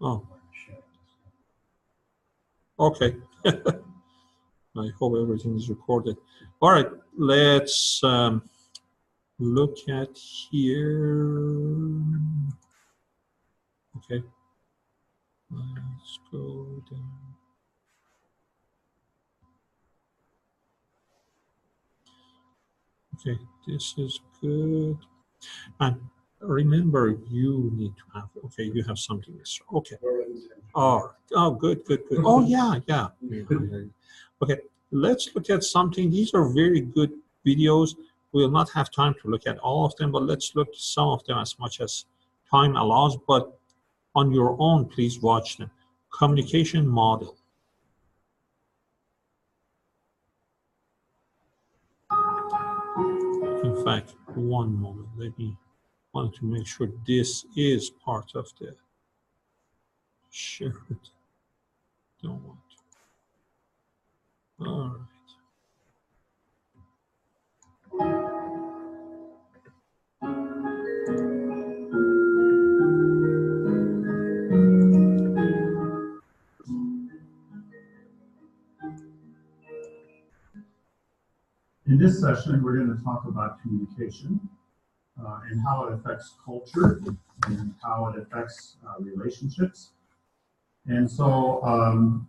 Oh, okay. I hope everything is recorded. All right, let's look at here. Okay, let's go down. Okay, this is good. And remember, you need to have, okay, you have something extra. Okay. Oh, good, good, good. Oh, yeah. Okay, let's look at something. These are very good videos. We'll not have time to look at all of them, but let's look at some of them as much as time allows. But on your own, please watch them. Communication model. In fact, one moment. Let me want to make sure this is part of the share it. Don't want to. All right. In this session, we're going to talk about communication and how it affects culture and how it affects relationships. And so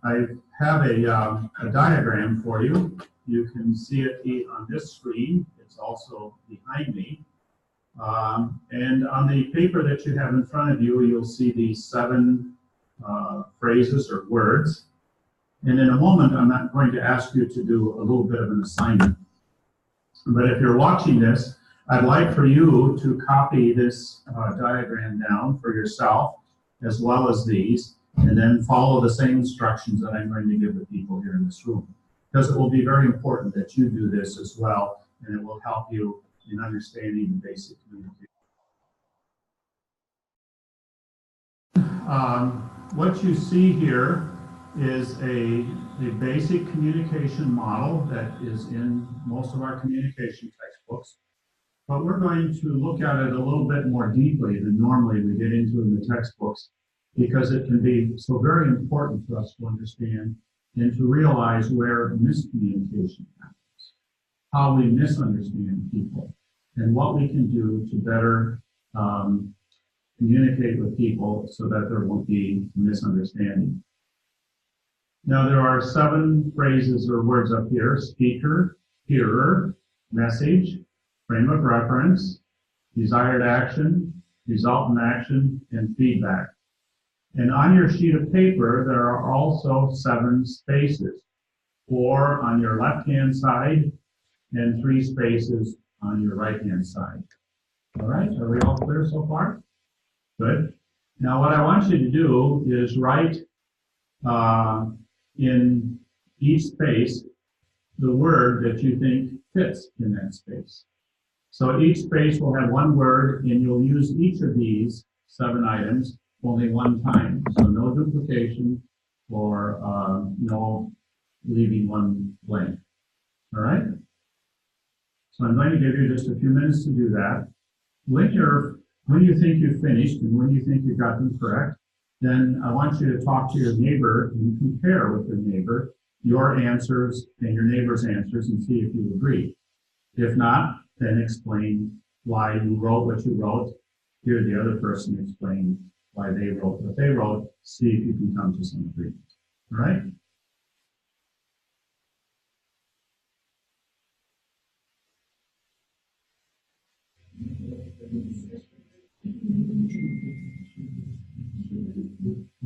I have a diagram for you. You can see it on this screen. It's also behind me. And on the paper that you have in front of you, you'll see these 7 phrases or words. And in a moment, I'm not going to ask you to do a little bit of an assignment. But if you're watching this, I'd like for you to copy this diagram down for yourself, as well as these, and then follow the same instructions that I'm going to give the people here in this room. Because it will be very important that you do this as well, and it will help you in understanding the basic communication. What you see here is a basic communication model that is in most of our communication textbooks. But we're going to look at it a little bit more deeply than normally we get into in the textbooks, because it can be so very important for us to understand and to realize where miscommunication happens, how we misunderstand people, and what we can do to better communicate with people so that there won't be misunderstanding. Now, there are 7 phrases or words up here: speaker, hearer, message, frame of reference, desired action, resultant action, and feedback. And on your sheet of paper, there are also 7 spaces, 4 on your left-hand side and 3 spaces on your right-hand side. All right, are we all clear so far? Good. Now, what I want you to do is write in each space the word that you think fits in that space. So each space will have 1 word, and you'll use each of these 7 items only 1 time. So no duplication or no leaving 1 blank. All right? So I'm going to give you just a few minutes to do that. When you think you've finished and when you think you got them correct, then I want you to talk to your neighbor and compare with your neighbor your answers and your neighbor's answers and see if you agree. If not, then explain why you wrote what you wrote. Hear the other person explain why they wrote what they wrote. See if you can come to some agreement. All right?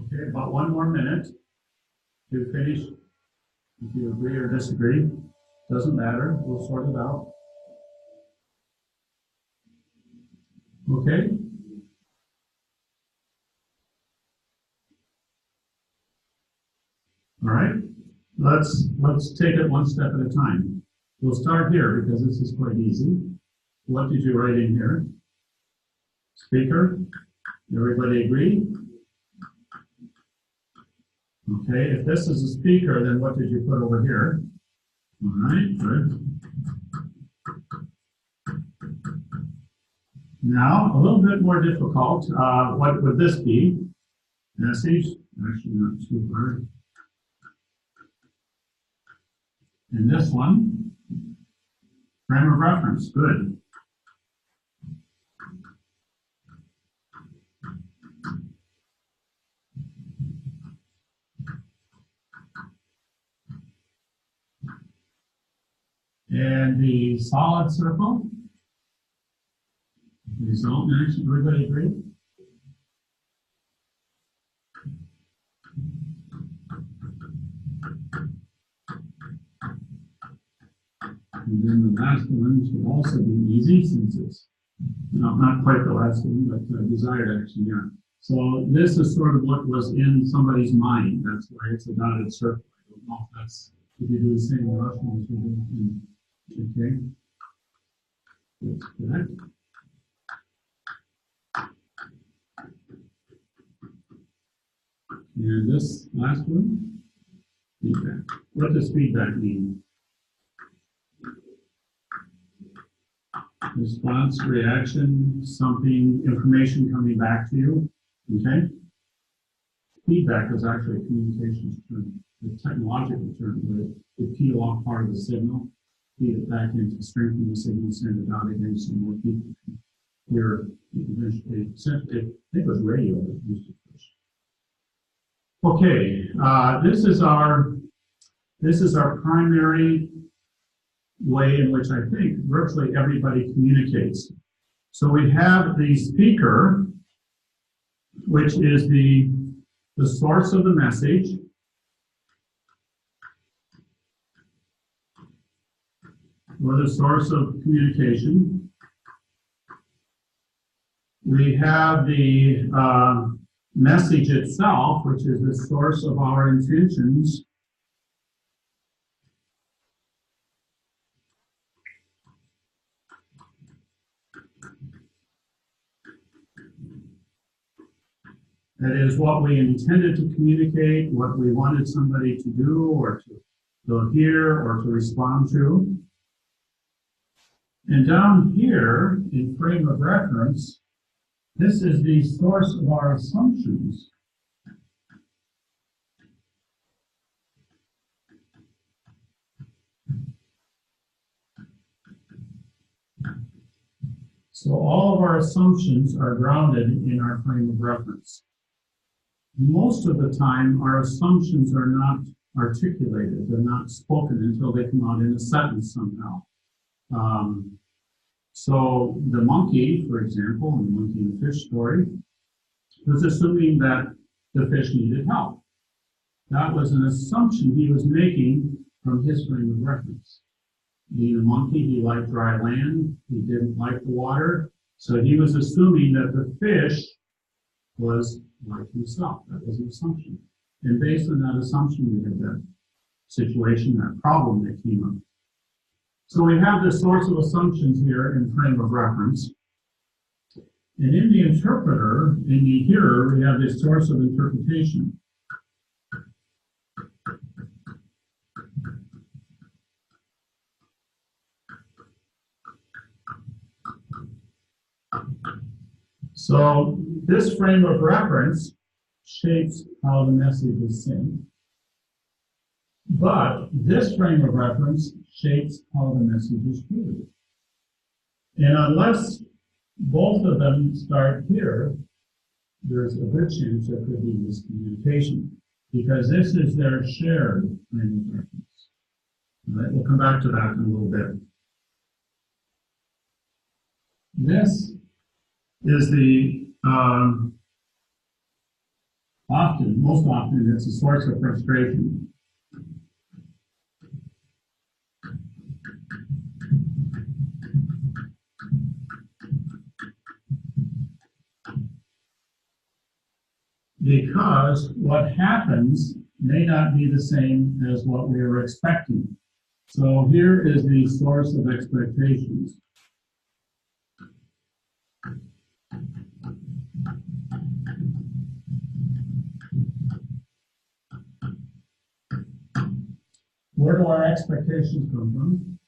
Okay, about 1 more minute to finish. If you agree or disagree, doesn't matter. We'll sort it out. Okay? All right. Let's take it 1 step at a time. We'll start here because this is quite easy. What did you write in here? Speaker. Everybody agree? Okay. If this is a speaker, then what did you put over here? All right. Good. Now, a little bit more difficult. What would this be? message, actually not too hard. And this one, frame of reference, good. And the solid circle, result action, everybody agree? And then the last one should also be easy since it's not quite the last one, but desired action, yeah. So this is sort of what was in somebody's mind. That's why it's a dotted circle. I don't know if that's, if you do the same in Russian as we do in, okay. That's correct. And this last one, feedback. What does feedback mean? Response, reaction, something, information coming back to you, okay? Feedback is actually a communications term, a technological term, but it peel off part of the signal, feed it back into strengthen the signal, send it out again so more people can hear eventually. I think it was radio that used it first. Okay, this is our primary way in which I think virtually everybody communicates. So we have the speaker, which is the source of the message. Or the source of communication. We have the message itself, which is the source of our intentions. That is what we intended to communicate, what we wanted somebody to do or to hear or to respond to. And down here in frame of reference, this is the source of our assumptions. So all of our assumptions are grounded in our frame of reference. Most of the time, our assumptions are not articulated. They're not spoken until they come out in a sentence somehow. So the monkey, for example, in the monkey and the fish story, was assuming that the fish needed help. That was an assumption he was making from his frame of reference. Being a monkey, he liked dry land. He didn't like the water. So he was assuming that the fish was like himself. That was an assumption. And based on that assumption, we had that situation, that problem that came up. So we have the source of assumptions here in frame of reference. And in the interpreter, in the hearer, we have this source of interpretation. So this frame of reference shapes how the message is sent. But this frame of reference shapes how the message is heard. And unless both of them start here, there's a good chance there could be miscommunication, because this is their shared frame of reference. All right, we'll come back to that in a little bit. This is the most often it's a source of frustration. Because what happens may not be the same as what we were expecting. So here is the source of expectations. Where do our expectations come from?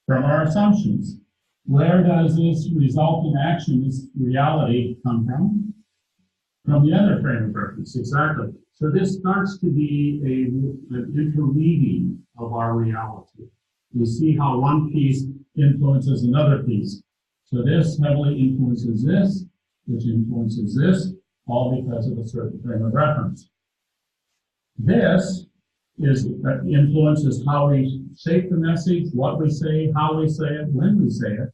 From our assumptions. Where does this result in action, this reality, come from? From the other frame of reference, exactly. So this starts to be an interweaving of our reality. We see how one piece influences another piece. So this heavily influences this, which influences this, all because of a certain frame of reference. This influences how we shape the message, what we say, how we say it, when we say it,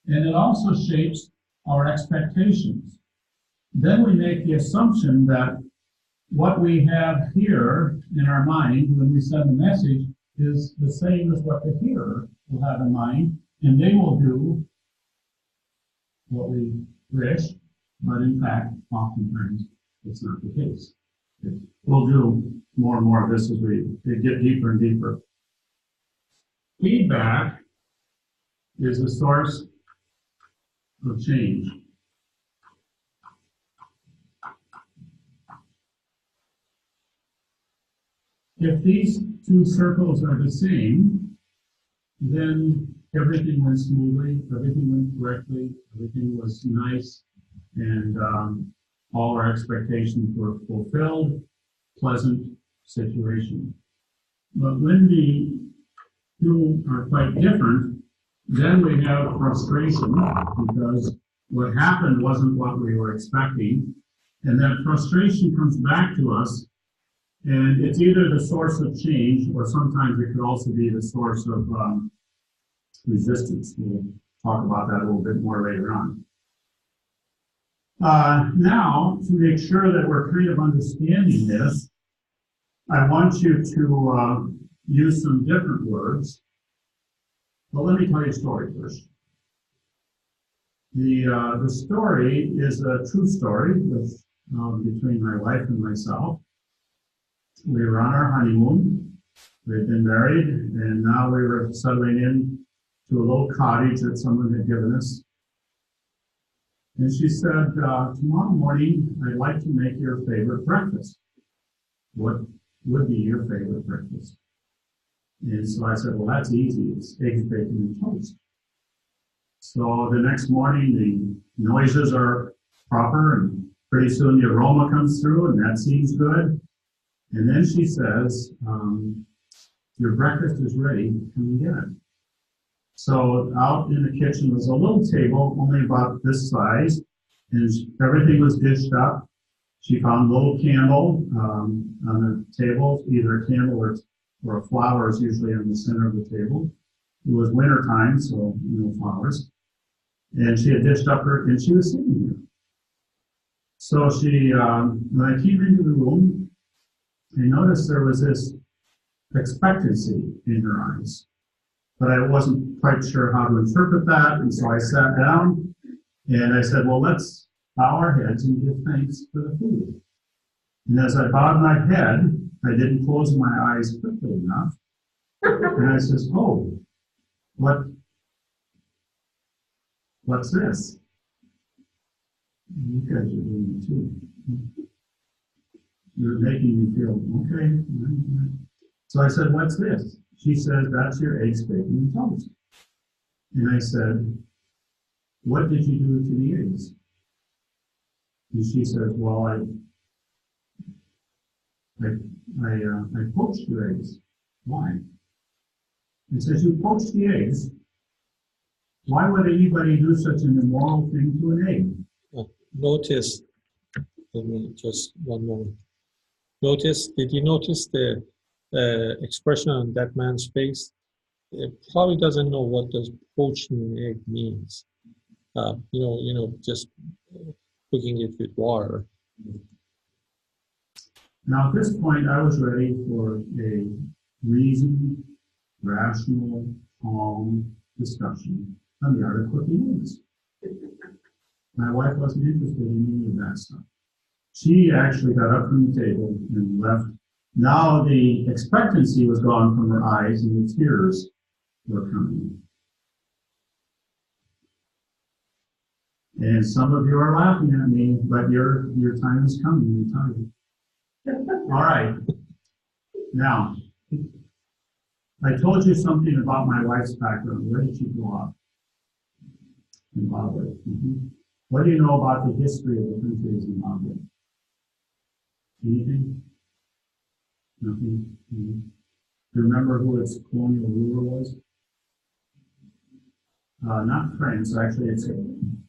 and it also shapes our expectations. Then we make the assumption that what we have here in our mind when we send the message is the same as what the hearer will have in mind, and they will do what we wish, but in fact, oftentimes it's not the case. We'll do more and more of this as we get deeper and deeper. Feedback is the source of change. If these two circles are the same, then everything went smoothly, everything went correctly, everything was nice, and all our expectations were fulfilled, pleasant situation. But when the two are quite different, then we have frustration because what happened wasn't what we were expecting, and that frustration comes back to us. And it's either the source of change, or sometimes it could also be the source of resistance. We'll talk about that a little bit more later on. Now, to make sure that we're kind of understanding this, I want you to use some different words. But let me tell you a story first. The story is a true story between my wife and myself. We were on our honeymoon. We had been married, and now we were settling in to a little cottage that someone had given us. And she said, tomorrow morning, I'd like to make your favorite breakfast. What would be your favorite breakfast? And so I said, well, that's easy. It's eggs, bacon, and toast. So the next morning, the noises are proper, and pretty soon the aroma comes through, and that seems good. And then she says, your breakfast is ready, come and get it. So out in the kitchen was a little table, only about this size, and everything was dished up. She found a little candle on the table, either a candle or a flower is usually in the center of the table. It was winter time, so no flowers. And she had dished up and she was sitting here. So she, when I came into the room, I noticed there was this expectancy in her eyes, but I wasn't quite sure how to interpret that, and so I sat down and I said, well, let's bow our heads and give thanks for the food. And as I bowed my head, I didn't close my eyes quickly enough, and I says, oh, what's this? You guys are doing it too. You're making me feel, okay. So I said, what's this? She said, that's your eggs, bacon, and toast. And I said, what did you do to the eggs? And she said, well, I poached your eggs. Why? And says, you poached the eggs. Why would anybody do such an immoral thing to an egg? Notice, let me just one moment. Did you notice the expression on that man's face? It probably doesn't know what does poaching an egg means. Just cooking it with water. Now, at this point, I was ready for a reasoned, rational, calm discussion on the art of cooking eggs. My wife wasn't interested in any of that stuff. She actually got up from the table and left. Now the expectancy was gone from her eyes, and the tears were coming. And some of you are laughing at me, but your time is coming, I tell you. All right. Now, I told you something about my wife's background. Where did she grow up? Zimbabwe. What do you know about the history of the country of Zimbabwe? Anything? Nothing? Do you remember who its colonial ruler was? Not France, actually, it's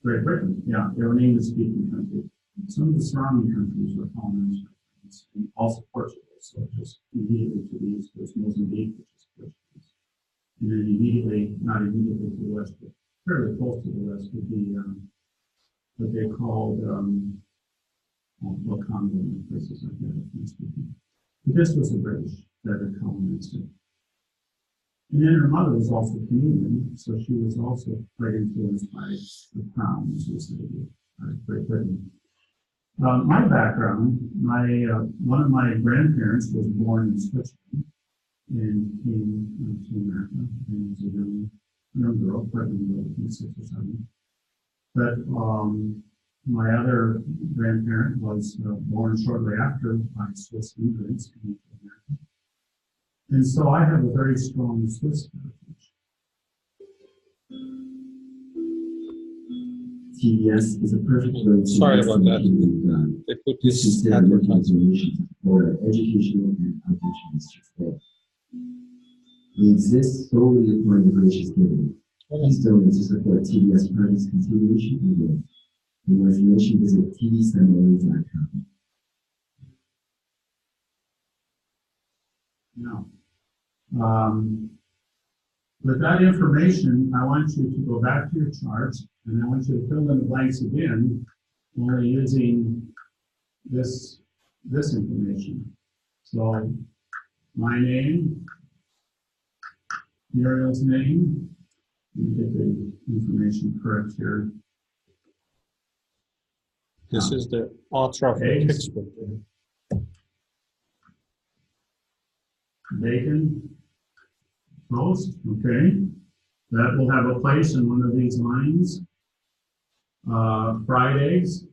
Great Britain. Yeah, they were an English-speaking country. Some of the surrounding countries were colonized by France, and also Portugal. So just immediately to the east was Mozambique, which is Portuguese. And then immediately, not immediately to the west, but fairly close to the west would be what they called Congo and places like that. But this was the British that had colonized it. And then her mother was also Canadian, so she was also quite influenced by the Crown, as we say, Great Britain. My background, one of my grandparents was born in Switzerland and came to America and was a young girl, quite young girl, I think 6 or 7. But my other grandparent was born shortly after by Swiss immigrants coming to America. And so I have a very strong Swiss heritage. TBS is a perfect way to Sorry about that. They put this advertising for educational and outreach ministries today. We exist solely upon the gracious giving. Please donate to support TBS project's continuation and growth. For more information, visit tvseminary.com. Now, with that information, I want you to go back to your charts, and I want you to fill in the blanks again, only using this information. So, my name, Muriel's name, let me get the information correct here. This is the author of the textbook. Bacon, toast, okay. That will have a place in one of these lines. Fried eggs,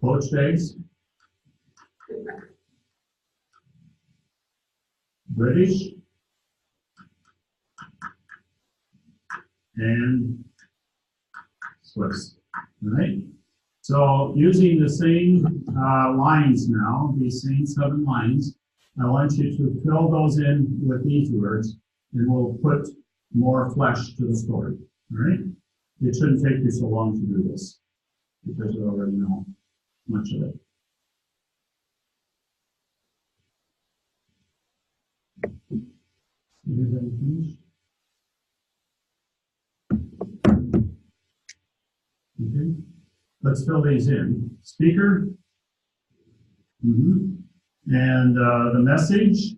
poached eggs, British, and Swiss, right? So using the same lines now, these same 7 lines, I want you to fill those in with these words, and we'll put more flesh to the story, all right? It shouldn't take you so long to do this, because you already know much of it. Everybody finished? Okay. Let's fill these in. Speaker. And the message.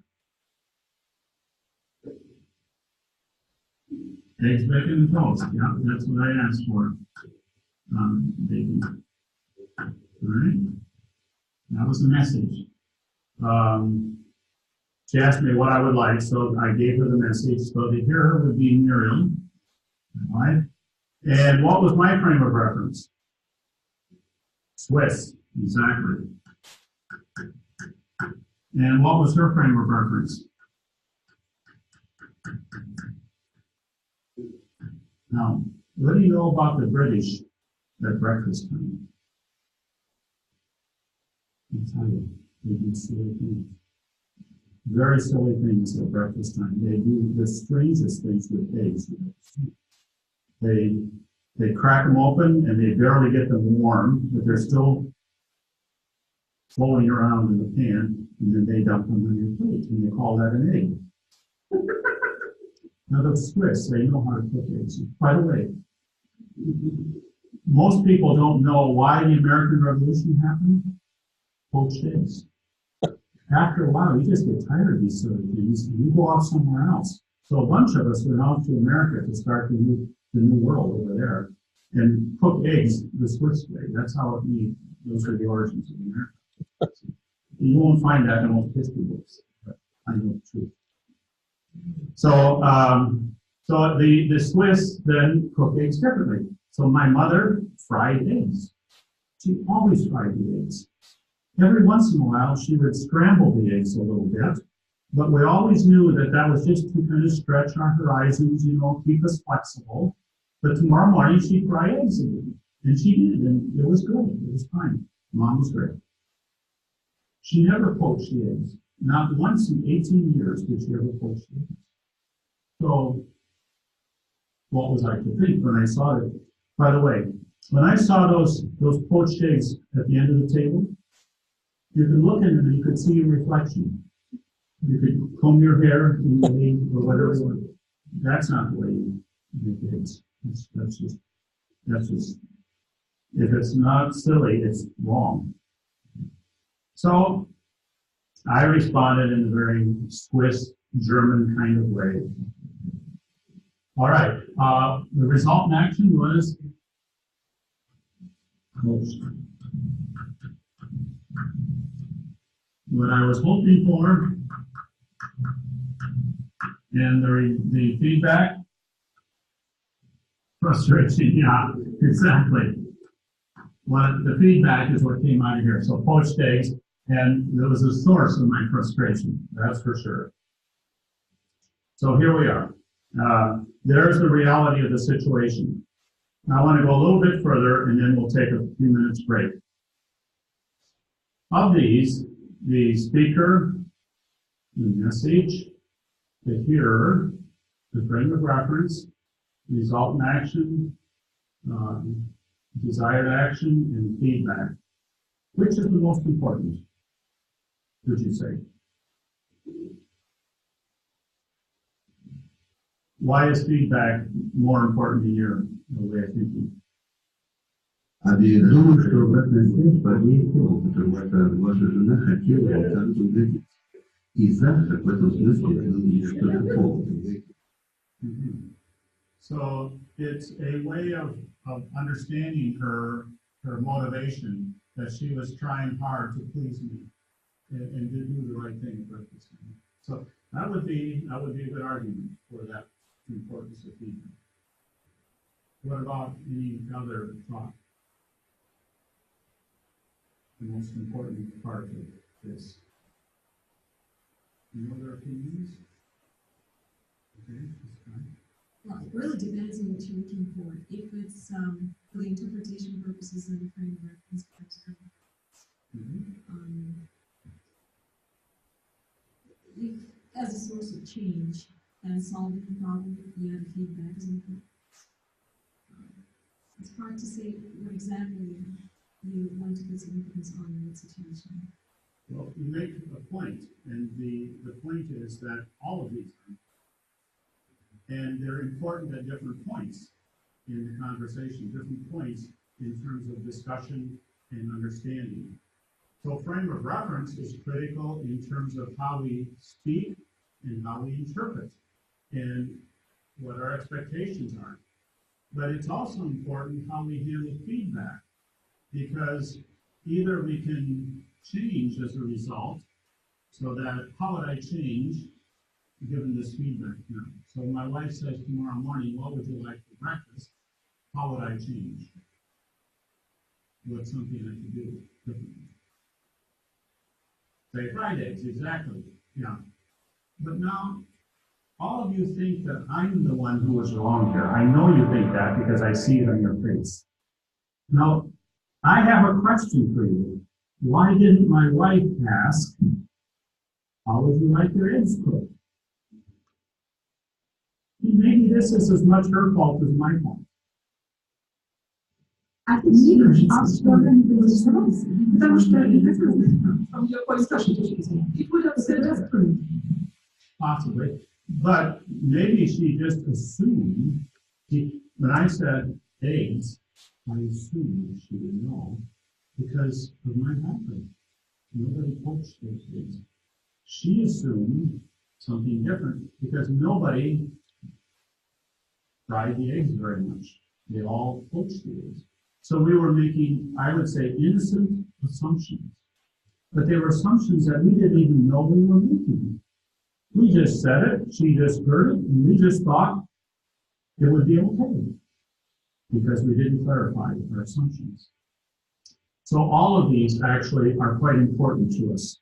Eggs, bacon, and toast. Yeah, that's what I asked for. Bacon. All right. That was the message. She asked me what I would like, so I gave her the message. So the hearer would be Muriel. All right. And what was my frame of reference? Swiss, exactly. And what was her frame of reference? Now, what do you know about the British at breakfast time? I'll tell you, they do silly things. Very silly things at breakfast time. They do the strangest things with eggs. They crack them open and they barely get them warm, but they're still floating around in the pan, and then they dump them on your plate, and they call that an egg. Now the Swiss, they know how to cook eggs. By the way, most people don't know why the American Revolution happened. Poached eggs. After a while, you just get tired of these sort of things, and you go off somewhere else. So a bunch of us went off to America to start the new world over there, and cook eggs the Swiss way. That's how those are the origins of America. You won't find that in most history books, but I know the truth. So, the Swiss then cook eggs differently. So my mother fried eggs. She always fried the eggs. Every once in a while, she would scramble the eggs a little bit, but we always knew that that was just to kind of stretch our horizons, keep us flexible. But tomorrow morning, she'd fry eggs again. And she did, and it was good. It was fine. Mom was great. She never poached the eggs. Not once in 18 years did she ever poach the eggs. So, what was I to think when I saw it? By the way, when I saw those poached eggs at the end of the table, you could look in them and you could see your reflection. You could comb your hair in the way or whatever. That's not the way you make eggs. That's just, if it's not silly, it's wrong. So I responded in a very Swiss German kind of way. All right. The result in action was what I was hoping for, and the feedback, frustration. Yeah, exactly. What the feedback is what came out of here. So poached eggs, and there was a source of my frustration. That's for sure. So here we are. There's the reality of the situation. Now I want to go a little bit further, and then we'll take a few minutes break. Of these, the speaker, the message, the hearer, the frame of reference, result in action, desired action, and feedback. Which is the most important, would you say? Why is feedback more important in your way of thinking? Думаю, что в этом здесь важнее всего, потому что ваша жена хотела это увидеть. И завтрак в этом смысле это что-то полное. So it's a way of understanding her motivation, that she was trying hard to please me and did do the right thing for this. So that would be a good argument for that importance of feedback. What about any other thought? The most important part of this. Any other opinions? Okay, that's fine. Well, it really depends on what you're looking for. If it's for the interpretation purposes and the frame of reference purposes, if as a source of change and solving the problem, yeah, the feedback is important. It's hard to say what exactly you want to put significance on in that situation. Well, you make a point, and the point is that all of these are, and they're important at different points in the conversation, different points in terms of discussion and understanding. So frame of reference is critical in terms of how we speak and how we interpret and what our expectations are. But it's also important how we handle feedback, because either we can change as a result, so that how would I change given this feedback now? So my wife says tomorrow morning, what would you like for breakfast? How would I change? What's something I could do differently? Say fried eggs, exactly. Yeah. But now, all of you think that I'm the one who was wrong here. I know you think that because I see it on your face. Now, I have a question for you. Why didn't my wife ask, how would you like your eggs cooked? Maybe this is as much her fault as my fault. А теперь что организовать сразу, потому что from your point of view, it would have said that's true. Possibly, but maybe she just assumed. When I said eggs, I assumed she would know because of my background. Nobody poached those eggs. She assumed something different because nobody fried the eggs very much. They all poached the eggs. So we were making, I would say, innocent assumptions. But they were assumptions that we didn't even know we were making. We just said it, she just heard it, and we just thought it would be okay because we didn't clarify our assumptions. So all of these actually are quite important to us.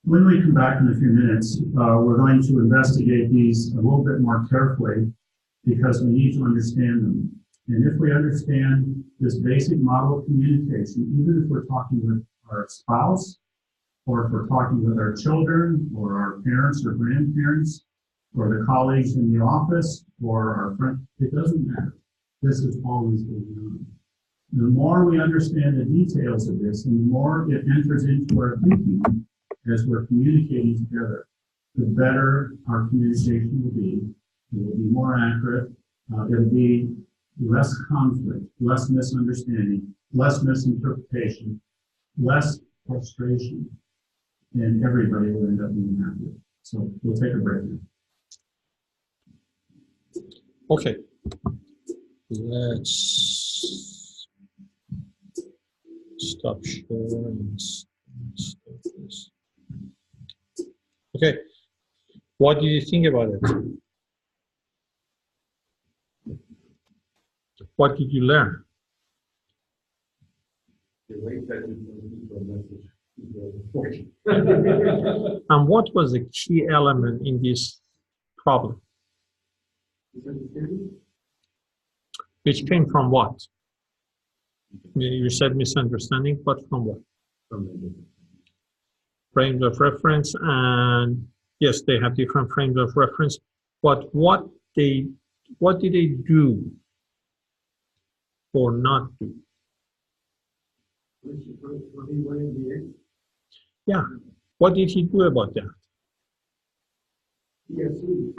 When we come back in a few minutes, we're going to investigate these a little bit more carefully because we need to understand them. And if we understand this basic model of communication, even if we're talking with our spouse, or if we're talking with our children, or our parents or grandparents, or the colleagues in the office, or our friends, it doesn't matter. This is always going on. The more we understand the details of this, and the more it enters into our thinking as we're communicating together, the better our communication will be. It will be more accurate. It'll be less conflict, less misunderstanding, less misinterpretation, less frustration, and everybody will end up being happier. So we'll take a break now. Okay. Let's stop sharing. Stop this. Okay. What do you think about it? What did you learn? And what was the key element in this problem? Which came from what? You said misunderstanding, but from what? Frames of reference, and yes, they have different frames of reference, but what did they do or not do? Yeah, what did he do about that?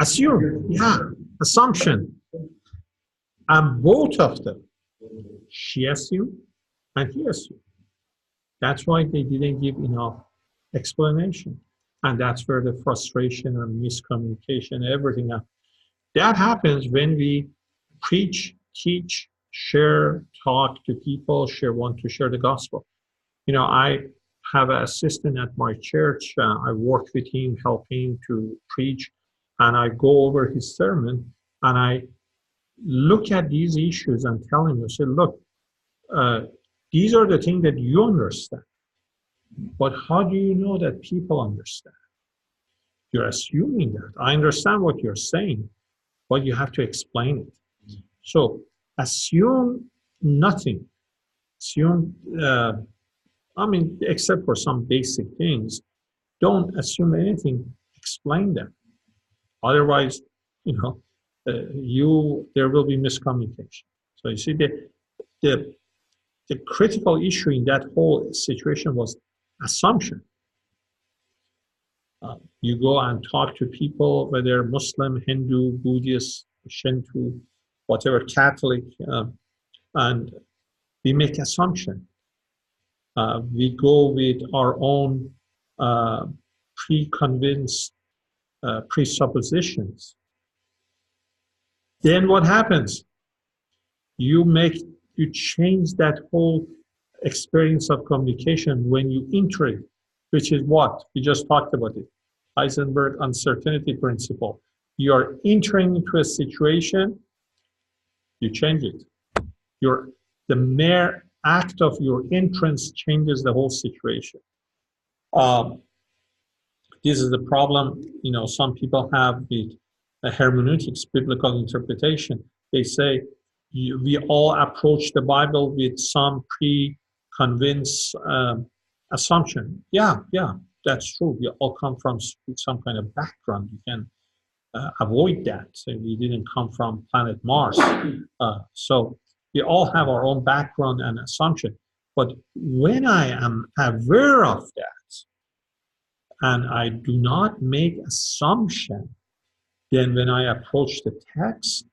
Assume, yeah, assumption. And both of them, she assumed and he assumed. That's why they didn't give enough explanation. And that's where the frustration and miscommunication, everything happens. That happens when we preach, teach, share, talk to people, want to share the gospel. You know, I have an assistant at my church. I work with him, help him to preach, and I go over his sermon, and I look at these issues and tell him, I say, look, these are the things that you understand. But how do you know that people understand? You're assuming that. I understand what you're saying, but you have to explain it. So assume nothing. Assume, except for some basic things, don't assume anything, explain them. Otherwise, there will be miscommunication. So you see, the critical issue in that whole situation was assumption. You go and talk to people, whether Muslim, Hindu, Buddhist, Shinto, whatever, Catholic, and we make assumption. We go with our own pre-convinced presuppositions. Then what happens? You change that whole experience of communication when you enter it, which is what? We just talked about it. Heisenberg uncertainty principle. You are entering into a situation, you change it. The mere act of your entrance changes the whole situation. This is the problem, some people have with hermeneutics, biblical interpretation. They say we all approach the Bible with some pre-convinced assumption. Yeah, that's true. We all come from some kind of background. You can avoid that. So we didn't come from planet Mars. So we all have our own background and assumption. But when I am aware of that, and I do not make assumption, then when I approach the text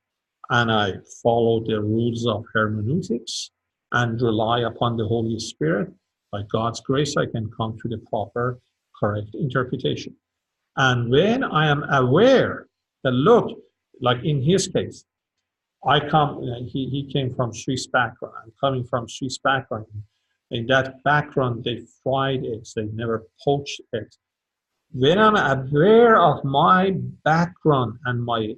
and I follow the rules of hermeneutics and rely upon the Holy Spirit, by God's grace, I can come to the proper, correct interpretation. And when I am aware that, look, like in his case, he came from Swiss background. I'm coming from Swiss background. In that background, they fried eggs. They never poached eggs. When I'm aware of my background and my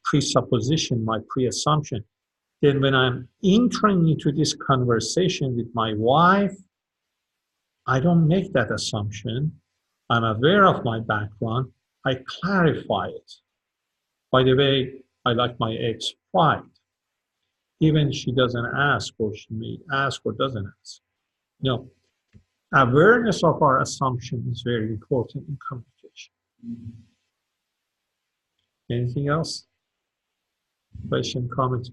presupposition, my pre-assumption, then when I'm entering into this conversation with my wife, I don't make that assumption. I'm aware of my background. I clarify it. By the way, I like my eggs fried. even she doesn't ask, or she may ask or doesn't ask. No. Awareness of our assumption is very important in communication. Anything else? Question, comment?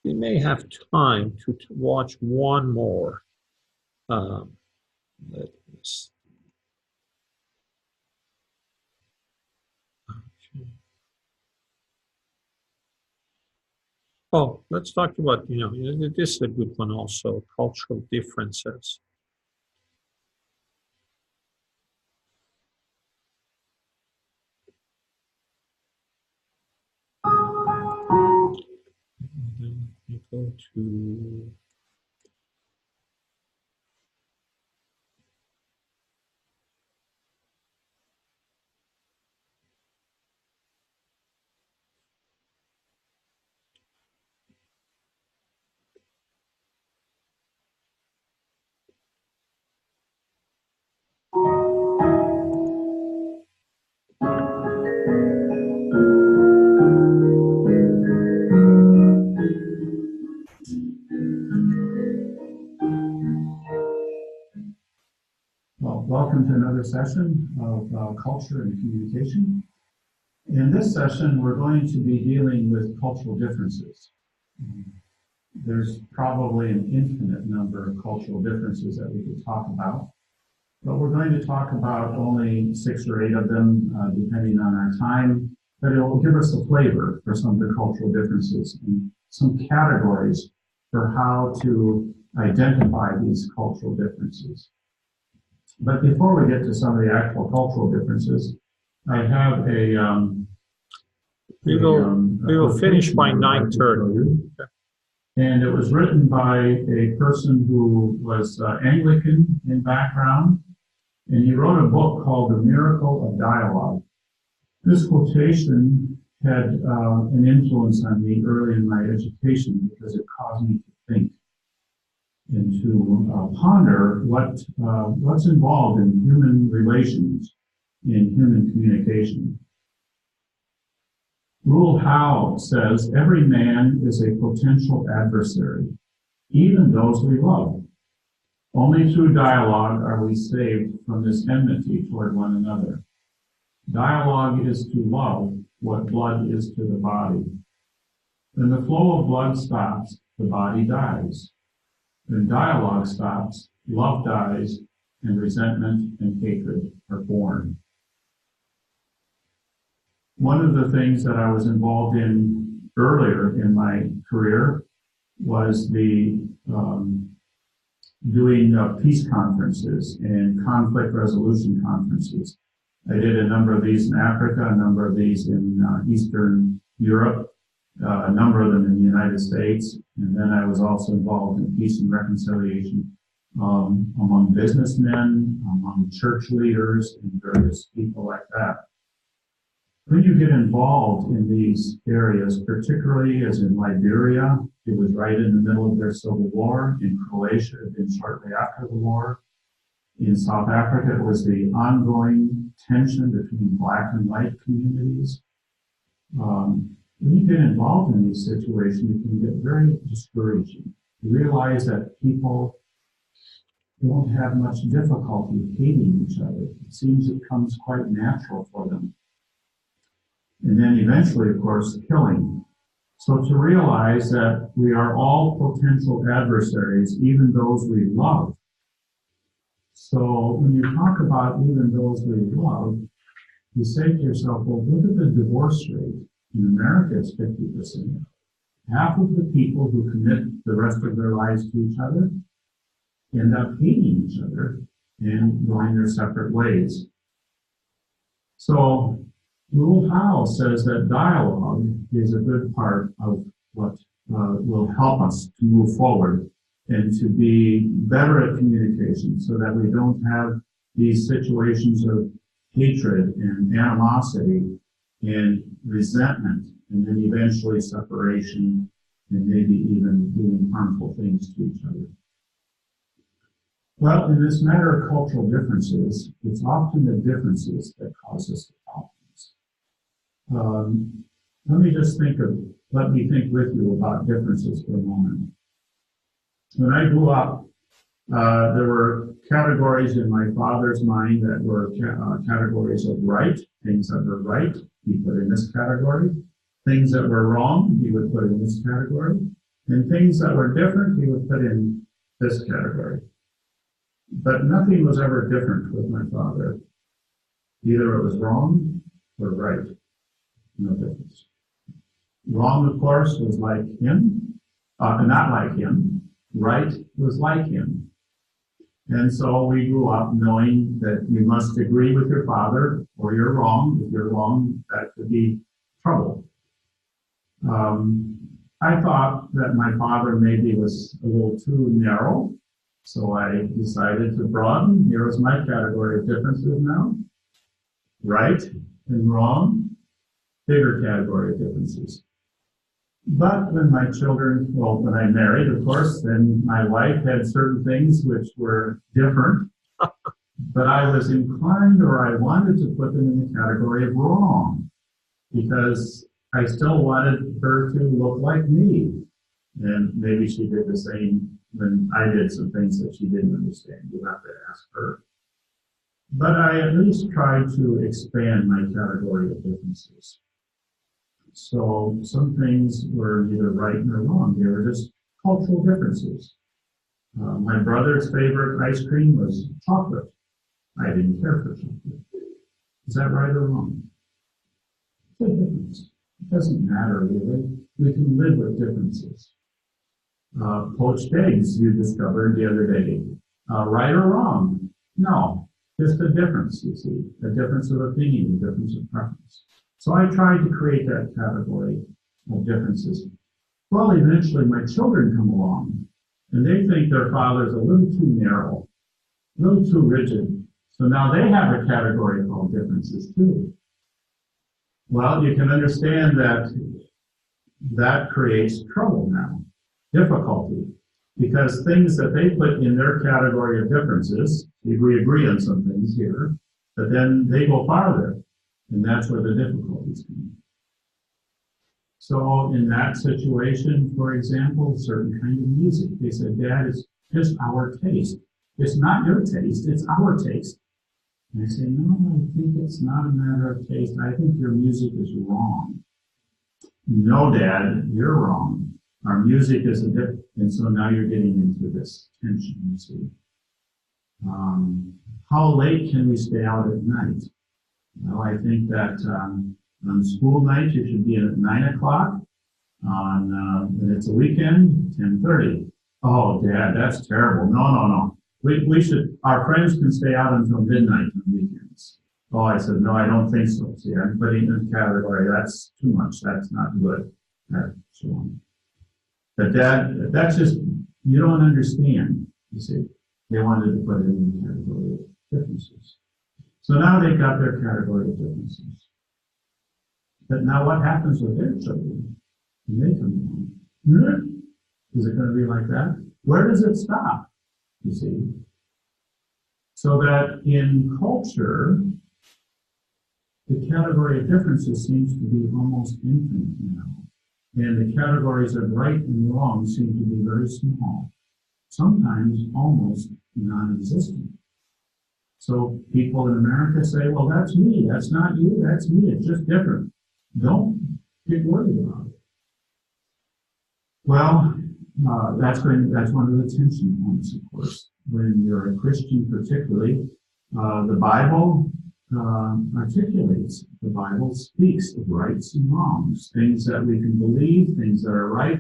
We may have time to watch one more. Let me see. Okay. Oh, let's talk about, this is a good one also, cultural differences. And then we go to Well, welcome to another session of culture and communication. In this session, we're going to be dealing with cultural differences. There's probably an infinite number of cultural differences that we could talk about, but we're going to talk about only 6 or 8 of them, depending on our time, but it will give us a flavor for some of the cultural differences and some categories for how to identify these cultural differences. But before we get to some of the actual cultural differences, I have we will finish by 9:30. And it was written by a person who was Anglican in background, and he wrote a book called The Miracle of Dialogue. This quotation had an influence on me early in my education because it caused me to think and to ponder what's involved in human relations, in human communication. Rule Howe says, every man is a potential adversary, even those we love. Only through dialogue are we saved from this enmity toward one another. Dialogue is to love what blood is to the body. When the flow of blood stops, the body dies. When dialogue stops, love dies, and resentment and hatred are born. One of the things that I was involved in earlier in my career was the doing peace conferences and conflict resolution conferences. I did a number of these in Africa, a number of these in Eastern Europe, a number of them in the United States, and then I was also involved in peace and reconciliation among businessmen, among church leaders, and various people like that. When you get involved in these areas, particularly as in Liberia, it was right in the middle of their civil war. In Croatia, it had been shortly after the war. In South Africa, it was the ongoing tension between black and white communities. When you get involved in these situations, it can get very discouraging. You realize that people don't have much difficulty hating each other. It seems it comes quite natural for them. And then eventually, of course, killing. So to realize that we are all potential adversaries, even those we love. So when you talk about even those we love, you say to yourself, well, look at the divorce rate. In America, it's 50%. Half of the people who commit the rest of their lives to each other end up hating each other and going their separate ways. So Rule Howe says that dialogue is a good part of what will help us to move forward and to be better at communication so that we don't have these situations of hatred and animosity and resentment and then eventually separation and maybe even doing harmful things to each other. Well, in this matter of cultural differences, it's often the differences that cause us the problems. Let me just think of let me think with you about differences for a moment. When I grew up, there were categories in my father's mind that were categories of right, things that were right, he put in this category. Things that were wrong, he would put in this category. And things that were different, he would put in this category. But nothing was ever different with my father. Either it was wrong or right. No difference. Wrong, of course, was like him, not like him. Right was like him. And so we grew up knowing that you must agree with your father or you're wrong. If you're wrong, that could be trouble. I thought that my father maybe was a little too narrow, so I decided to broaden. Here is my category of differences now. Right and wrong, bigger category of differences. But when my children, well, when I married, of course, then my wife had certain things which were different, but I was inclined or I wanted to put them in the category of wrong because I still wanted her to look like me. And maybe she did the same when I did some things that she didn't understand. You'll have to ask her. But I at least tried to expand my category of differences. So some things were neither right nor wrong. They were just cultural differences. My brother's favorite ice cream was chocolate. I didn't care for chocolate. Is that right or wrong? It's a difference. It doesn't matter really. We can live with differences. Poached eggs, you discovered the other day. Right or wrong? No, just a difference, you see. A difference of opinion, a difference of preference. So I tried to create that category of differences. Well, eventually my children come along, and they think their father's a little too narrow, a little too rigid. So now they have a category called differences too. Well, you can understand that that creates trouble now, difficulty, because things that they put in their category of differences, we agree on some things here, but then they go farther, and that's where the difficulties come. So in that situation, for example, certain kind of music, they said, Dad, it's just our taste. It's not your taste, it's our taste. And I say, no, I think it's not a matter of taste. I think your music is wrong. No, Dad, you're wrong. Our music is a different, and so now you're getting into this tension, you see. How late can we stay out at night? Well, I think that on school night, you should be in at 9 o'clock. When it's a weekend, 10:30. Oh, Dad, that's terrible. No. We should, our friends can stay out until midnight on weekends. Oh, I said, no, I don't think so. See, I'm putting in the category, that's too much, that's not good, and so on. But Dad, that's just, you don't understand, you see. They wanted to put it in the category of differences. So now they've got their category of differences. But now what happens with their children when they come along? Is it going to be like that? Where does it stop? You see? So that in culture, the category of differences seems to be almost infinite now. And the categories of right and wrong seem to be very small, sometimes almost non-existent. So people in America say, well, that's me, that's not you, that's me, it's just different. Don't get worried about it. Well, that's one of the tension points, of course. When you're a Christian particularly, the Bible articulates, the Bible speaks of rights and wrongs, things that we can believe, things that are right,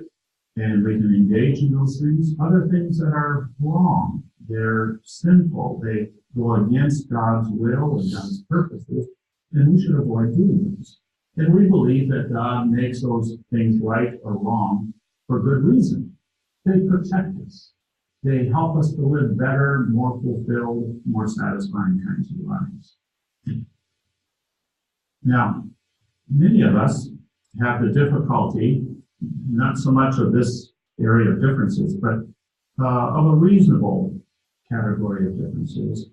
and we can engage in those things. Other things that are wrong, they're sinful, they go against God's will and God's purposes, and we should avoid doing those. And we believe that God makes those things right or wrong for good reason. They protect us. They help us to live better, more fulfilled, more satisfying kinds of lives. Now, many of us have the difficulty, not so much of this area of differences, but of a reasonable category of differences.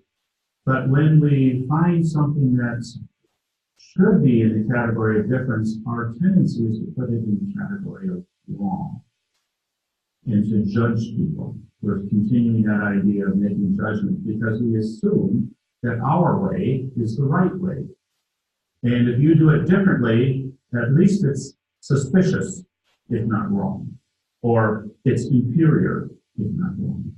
But when we find something that's should be in the category of difference, our tendency is to put it in the category of wrong and to judge people. We're continuing that idea of making judgments because we assume that our way is the right way. And if you do it differently, at least it's suspicious, if not wrong, or it's inferior, if not wrong.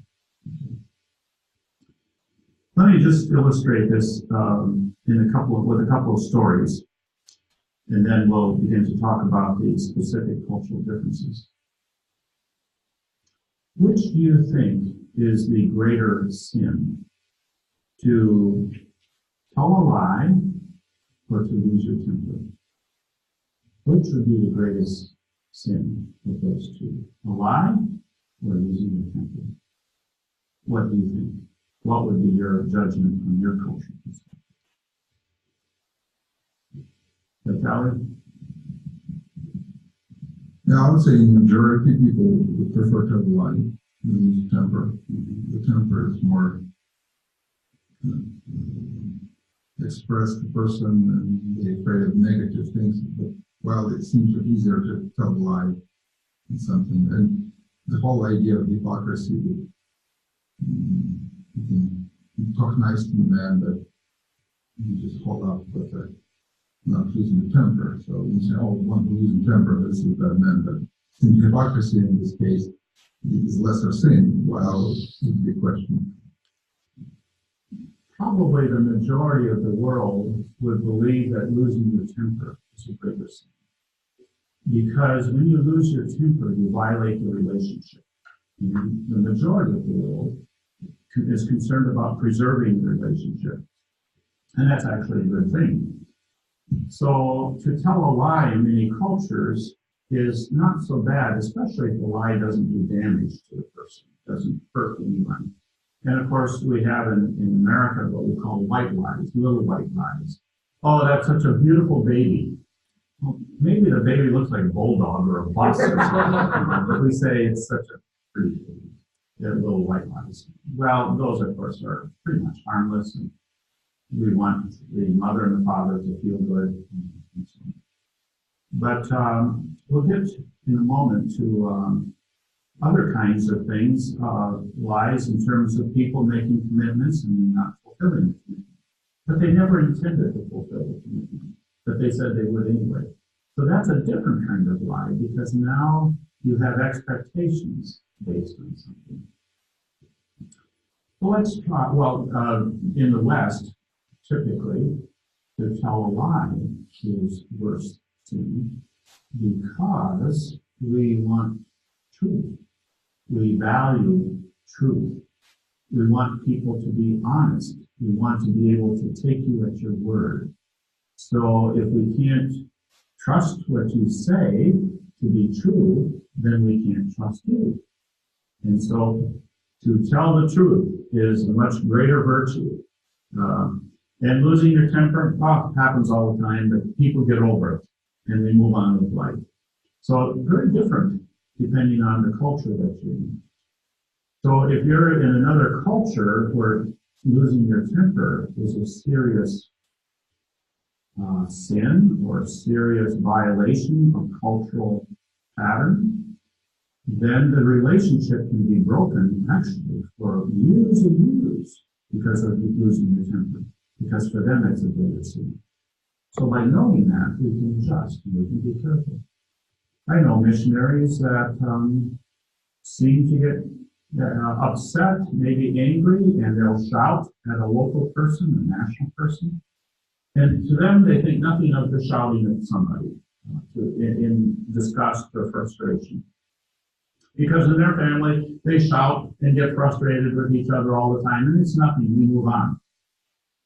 Let me just illustrate this with a couple of stories, and then we'll begin to talk about the specific cultural differences. Which do you think is the greater sin? To tell a lie or to lose your temper? Which would be the greatest sin of those two? A lie or losing your temper? What do you think? What would be your judgment from your culture? Valerie? Yeah, I would say the majority of people would prefer to have a lie than lose temper. The temper is more express the person and they're afraid of negative things. But while it seems easier to tell a lie in something, and the whole idea of hypocrisy, you talk nice to the man, but you just hold up with the not losing the temper. So you say, oh, one losing temper, this is a bad man. But in hypocrisy in this case is lesser sin, while it's a question. Probably the majority of the world would believe that losing your temper is a greater sin. Because when you lose your temper, you violate the relationship. And the majority of the world is concerned about preserving the relationship. And that's actually a good thing. So to tell a lie in many cultures is not so bad, especially if the lie doesn't do damage to the person, doesn't hurt anyone. And of course, we have in America what we call white lies, little white lies. Oh, that's such a beautiful baby. Well, maybe the baby looks like a bulldog or a bus or something. But we say it's such a pretty baby. They're little white lies. Well, those, of course, are pretty much harmless. And we want the mother and the father to feel good. And so on. But we'll get in a moment to other kinds of things, lies in terms of people making commitments and not fulfilling the commitment. But they never intended to fulfill the commitment, but they said they would anyway. So that's a different kind of lie because now you have expectations based on something. Well, let's try, in the West, typically, to tell a lie is worse sin because we want truth. We value truth. We want people to be honest. We want to be able to take you at your word. So if we can't trust what you say to be true, then we can't trust you. And so to tell the truth is a much greater virtue. And losing your temper happens all the time, but people get over it and they move on with life. So very different depending on the culture that you're in. So if you're in another culture where losing your temper is a serious sin or a serious violation of cultural pattern, then the relationship can be broken actually for years and years because of losing your temper. Because for them it's a greater sin. So by knowing that, we can adjust and we can be careful. I know missionaries that seem to get upset, maybe angry, and they'll shout at a local person, a national person. And to them, they think nothing of the shouting at somebody in disgust or frustration. Because in their family, they shout and get frustrated with each other all the time, and it's nothing, we move on.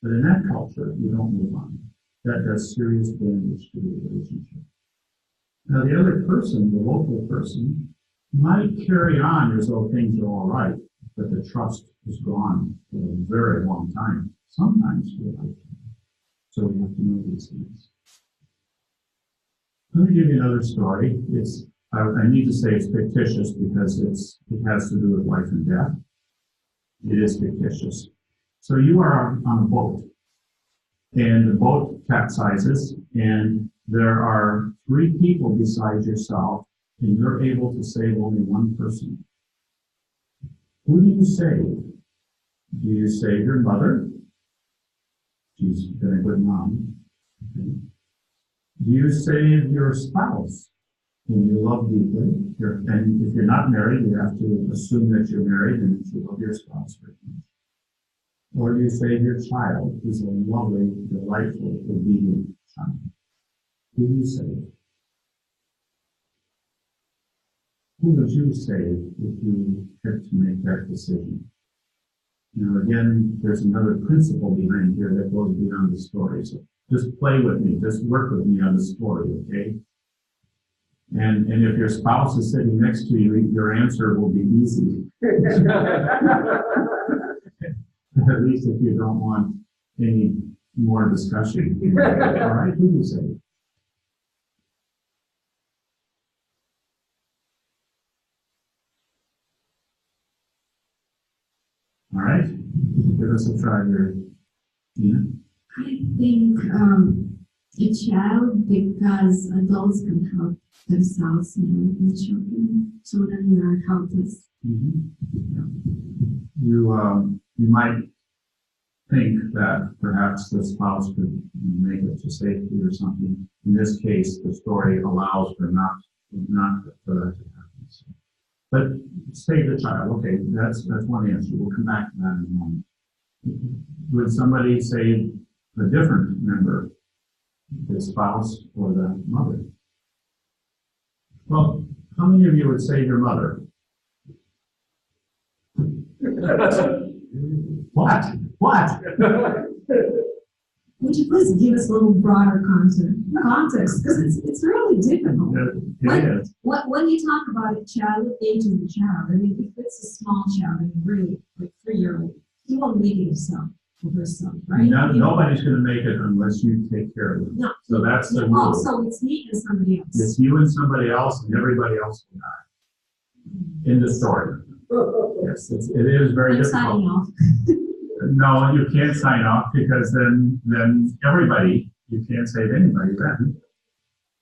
But in that culture, you don't move on. That does serious damage to the relationship. Now, the other person, the local person, might carry on as though things are all right, but the trust is gone for a very long time, sometimes for a lifetime. So we have to know these things. Let me give you another story. I need to say it's fictitious because it has to do with life and death. It is fictitious. So you are on a boat, and the boat capsizes, and there are 3 people besides yourself, and you're able to save only 1 person. Who do you save? Do you save your mother? She's been a good mom. Okay. Do you save your spouse, whom you love deeply? And if you're not married, you have to assume that you're married and that you love your spouse very much. Or do you save your child, who's a lovely, delightful, obedient child? Who do you save? Who would you save if you had to make that decision? Now, again, there's another principle behind here that goes beyond the story. So just play with me, just work with me on the story, okay? And if your spouse is sitting next to you, your answer will be easy. At least if you don't want any more discussion. All right, who do you say? All right, give us a try here. Tina? I think a child, because adults can help themselves and the children are helpless. You might think that perhaps the spouse could make it to safety or something. In this case, the story allows for not for that to happen. So. But save the child. Okay, that's one answer. We'll come back to that in a moment. Would somebody save a different member, the spouse or the mother? Well, how many of you would save your mother? What? Would you please give us a little broader context? Because it's really difficult. It is. When you talk about a child, what age is the child? I mean, if it's a small child, and really like 3-year-old, he won't make it himself or herself, right? Nobody's going to make it unless you take care of them. No. So that's the rule. So it's me and somebody else. It's you and somebody else, and everybody else will die. In the story. Yes, it is very difficult. Signing off. No, you can't sign off because then everybody, you can't save anybody then.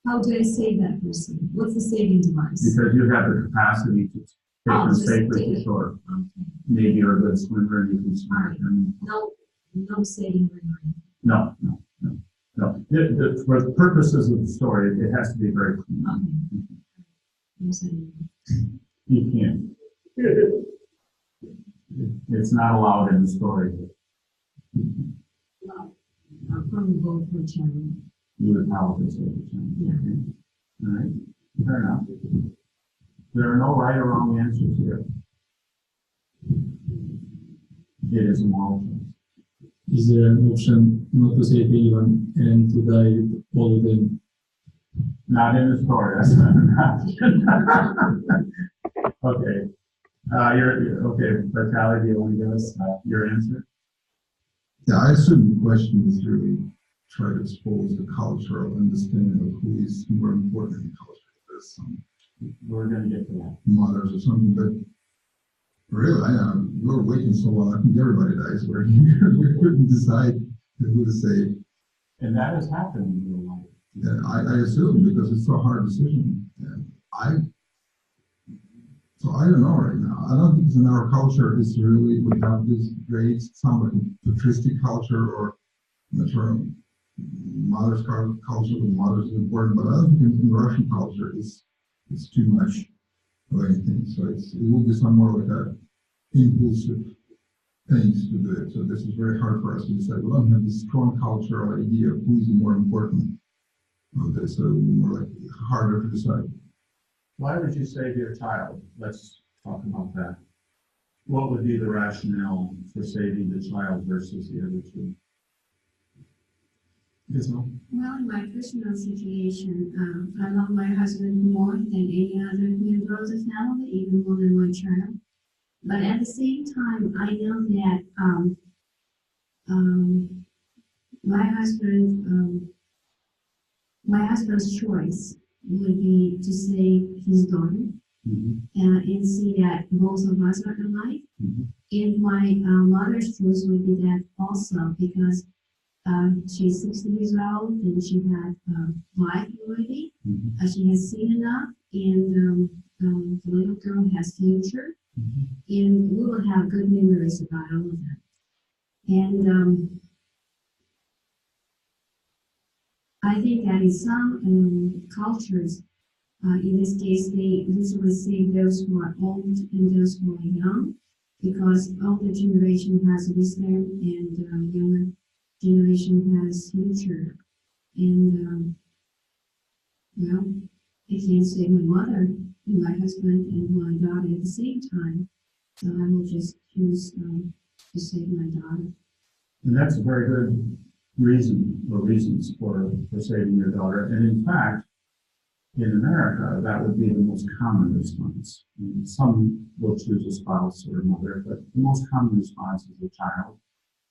How do I save that person? What's the saving device? Because you have the capacity to take them safely to shore. Okay. Maybe you're a good swimmer and you can swim. Right. No saving memory. No. For the purposes of the story, it has to be very clean. Okay. You can't. It's not allowed in the story. Well, I'll probably vote for a child. You would probably say the child. Yeah. Okay. All right. Fair enough. There are no right or wrong answers here. It is a moral choice. Is there an option not to save anyone and to die with all of them? Not in the story. That's not. Okay. Okay. Vitaly, do you want to give us your answer? Yeah, I assume the question is really try to expose the cultural understanding of who is more important in culture. There's some We're going to get to that. mothers or something, but really, we're waiting so long. I think everybody dies. We couldn't decide who to say. And that has happened in real life. Yeah, I assume because it's a hard decision. And So I don't know right now. I don't think in our culture is really, we have this great, somewhat patristic culture or the term mother's culture, the mother is important, but I don't think in Russian culture it's too much of anything. So it will be somewhere like a impulsive things to do it. So this is very hard for us to decide. We don't have this strong cultural idea of who is more important. Okay, so more like harder to decide. Why would you save your child? Let's talk about that. What would be the rationale for saving the child versus the other two? Well, in my personal situation, I love my husband more than any other member of the family, even more than my child. But at the same time, I know that my husband's choice would be to save his daughter, and see that both of us are alive. And my mother's choice would be that also, because She's 60 years old, and she had life already. Mm-hmm. She has seen enough, and the little girl has future, and we will have good memories about all of that. And I think that in some cultures, in this case, they usually say those who are old and those who are young, because older generation has wisdom and younger generation has future. And well, I can't save my mother and my husband and my daughter at the same time, so I will just choose to save my daughter. And that's a very good reason or reasons for saving your daughter. And in fact, in America, that would be the most common response. Some will choose a spouse or a mother, but the most common response is a child.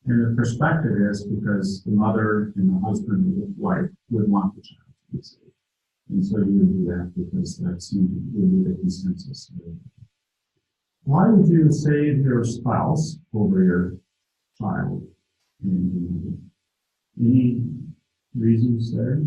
And the perspective is because the mother and the husband or the wife would want the child to be saved. And so you would do that because that seemed to be the consensus. Why would you save your spouse over your child? Any reasons there?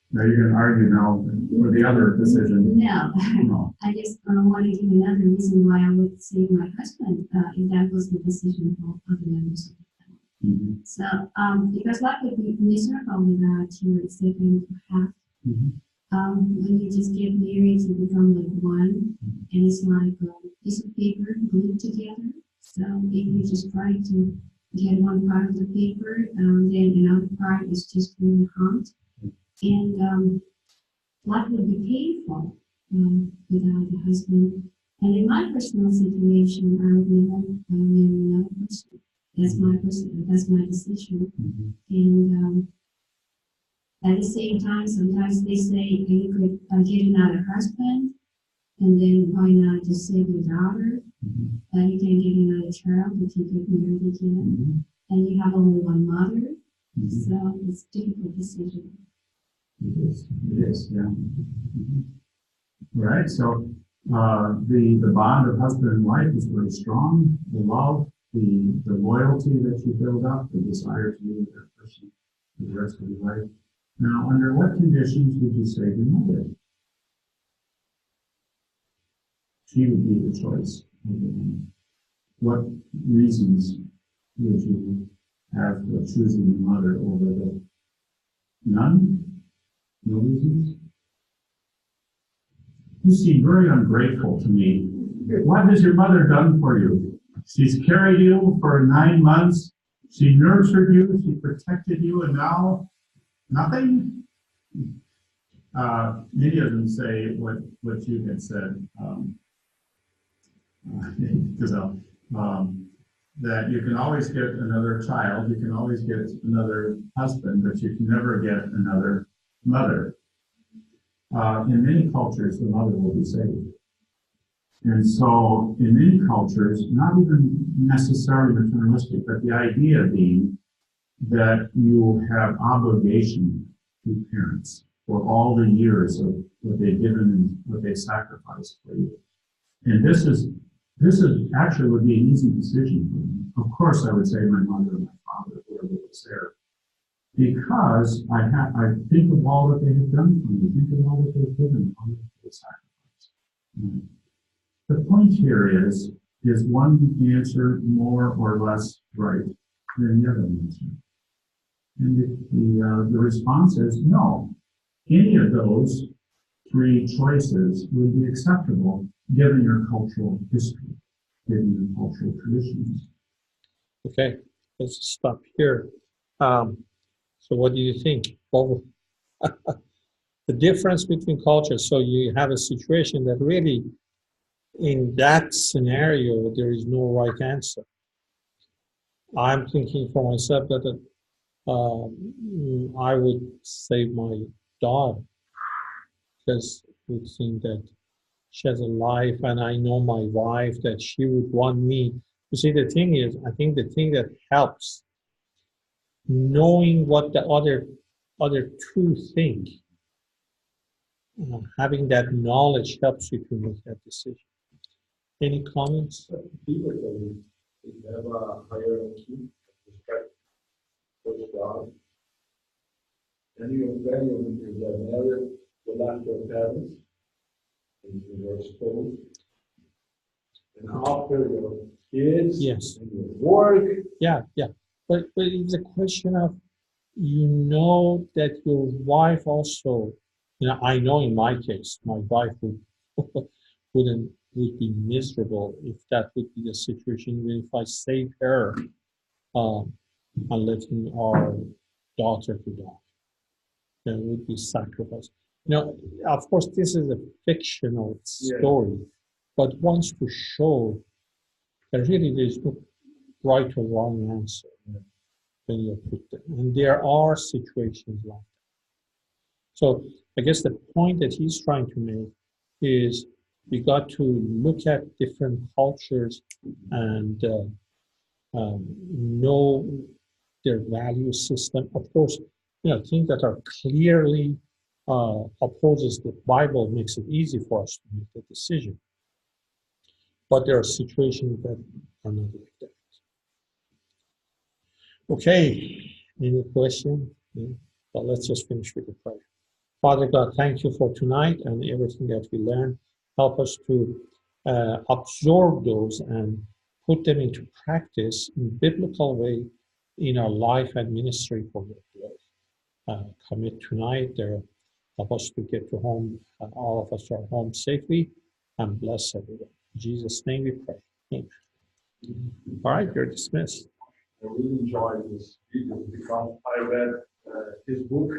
Now you're going to argue now for the other decision. No, No. I just want to give another reason why I would save my husband if that was the decision of other members of the family. Mm-hmm. So, because life would be miserable without your second half. Mm-hmm. When you just get married, you become like one, and it's like a piece of paper glued together. So if you just try to get one part of the paper, then another part is just really hard. And life would be painful without a husband. And in my personal situation, I would never marry another person. That's my decision. Mm-hmm. And at the same time, sometimes they say you could get another husband, and then why not just save your daughter? Mm-hmm. You can get another child if you get married again, Mm-hmm. and you have only one mother. Mm-hmm. So it's a difficult decision. It is, yeah. Mm-hmm. Right, so the bond of husband and wife is very strong. The love, the loyalty that you build up, the desire to be with that person for the rest of your life. Now, under what conditions would you save your mother? She would be the choice. What reasons would you have for choosing your mother over the none? No reasons? You seem very ungrateful to me. What has your mother done for you? She's carried you for 9 months. She nurtured you. She protected you, and now nothing? Many of them say what you had said, that you can always get another child, you can always get another husband, but you can never get another mother. In many cultures, the mother will be saved. And so in many cultures, not even necessarily maternalistic, but the idea being that you have obligation to parents for all the years of what they've given and what they sacrificed for you. And this is actually would be an easy decision for me. Of course, I would say my mother and my father, whoever was there, because I think of all that they have done for me, think of all that they've given, all that they've sacrificed. The point here is one answer more or less right than the other answer? And the response is no. Any of those three choices would be acceptable given your cultural history, given your cultural traditions. Okay, let's stop here. So what do you think? Well, the difference between cultures, so you have a situation that really, in that scenario, there is no right answer. I'm thinking for myself that I would save my daughter because I would think that she has a life, and I know my wife that she would want me. You see, the thing is, I think the thing that helps knowing what the other two think, having that knowledge helps you to make that decision. Any comments? Biblically, we have a hierarchy, respect for God. And you when you get married, you left your parents, and you were exposed. And after your kids, Yes. and your work. Yeah. But it's a question of, you know, that your wife also, I know in my case, my wife would be miserable if that would be the situation, even if I save her, and letting our daughter to die. There would be sacrifice. Of course, this is a fictional story, but wants to show that really there's no right or wrong answer when you put them. And there are situations like that. So I guess the point that he's trying to make is we got to look at different cultures and know their value system. Of course, things that are clearly opposes the Bible makes it easy for us to make the decision. But there are situations that are not like that. Okay, any question? Yeah. Well, let's just finish with the prayer. Father God, thank you for tonight and everything that we learned. Help us to absorb those and put them into practice in a biblical way in our life and ministry for your glory. Commit tonight. Help us to get to home, all of us are home safely, and bless everyone. In Jesus' name we pray. Amen. All right, you're dismissed. I really enjoyed this video because I read his book